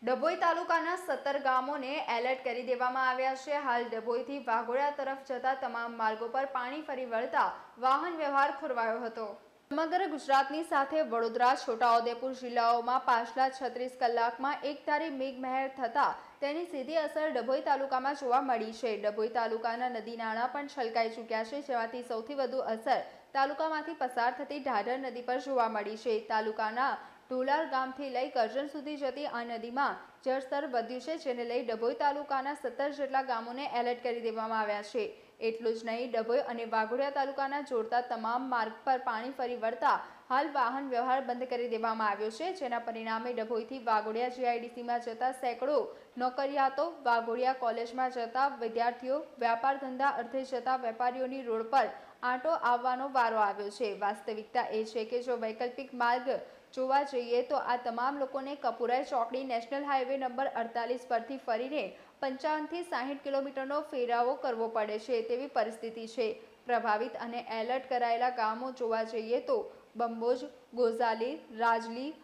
ડભોઈ તાલુકાના 17 ગામોને એલર્ટ કરી દેવામાં આવ્યા છે। હાલ ડભોઈથી વાઘોડિયા તરફ જતા તમામ માર્ગો પર પાણી ફરી વળતા વાહન વ્યવહાર ખોરવાયો હતો। સમગ્ર ગુજરાતની સાથે વડોદરા, છોટાઉદેપુર જિલ્લાઓમાં પાછલા 36 કલાકમાં એકધારી મેઘમહેર થતા તેની સીધી અસર ડભોઈ તાલુકામાં જોવા મળી છે। ડભોઈ તાલુકાના નદી નાળા પણ છલકાઈ ચૂક્યા છે, જેમાંથી સૌથી વધુ અસર તાલુકામાંથી પસાર થતી ઢાઢર નદી પર જોવા મળી છે। તાલુકાના ઢોલાર ગામથી લઈ કરજણ સુધી જતી આ નદીમાં જળસ્તર વધ્યું છે, જેને લઈ ડભોઈ તાલુકાના 17 જેટલા ગામોને એલર્ટ કરી દેવામાં આવ્યા છે। એટલું જ નહીં, ડભોઈ અને વાઘોડિયા તાલુકાના જોડતા તમામ માર્ગ પર પાણી ફરી વળતા હાલ વાહન વ્યવહાર બંધ કરી દેવામાં આવ્યો છે, જેના પરિણામે ડભોઈથી વાઘોડિયા જીઆઈડીસીમાં જતા સેંકડો નોકરિયાતો, વાઘોડિયા કોલેજમાં જતા વિદ્યાર્થીઓ, વ્યાપાર ધંધા અર્થે જતા વેપારીઓની રોડ પર આંટો આવવાનો વારો આવ્યો છે। વાસ્તવિકતા એ છે કે જો વૈકલ્પિક માર્ગ જોવા જઈએ તો આ તમામ લોકોને કપુરાઈ ચોકડી નેશનલ હાઈવે નંબર 48 પરથી ફરીને 55 થી 60 કિલોમીટરનો ફેરાવો કરવો પડે છે તેવી પરિસ્થિતિ છે। પ્રભાવિત અને એલર્ટ કરાયેલા ગામો જોવા જઈએ તો બંબોજ, ગોઝાલી, રાજલી,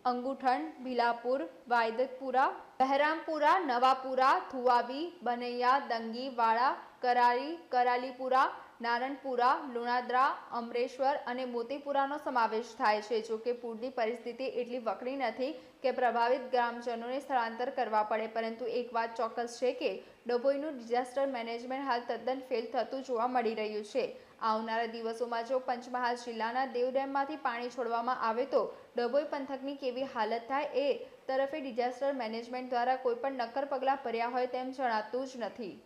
અંગુઠણ, ભીલાપુર, વાયદતપુરા, બહેરામપુરા, નવાપુરા, થુવાવી, બનૈયા, દંગી, વાડા, કરારી, કરાલીપુરા, નારણપુરા, લુણાદ્રા, અમરેશ્વર અને મોતીપુરાનો સમાવેશ થાય છે। જો કે પૂરની પરિસ્થિતિ એટલી વકરી નથી કે પ્રભાવિત ગ્રામજનોને સ્થળાંતર કરવા પડે, પરંતુ એક વાત ચોક્કસ છે કે ડભોઈનું ડિઝાસ્ટર મેનેજમેન્ટ હાલ તદ્દન ફેલ થતું જોવા મળી રહ્યું છે। આવનારા દિવસોમાં જો પંચમહાલ જિલ્લાના દેવ ડેમમાંથી પાણી છોડવામાં આવે તો ડભોઈ પંથકની કેવી હાલત થાય એ તરફે ડિઝાસ્ટર મેનેજમેન્ટ દ્વારા કોઈપણ નક્કર પગલાં ભર્યા હોય તેમ જણાતું જ નથી।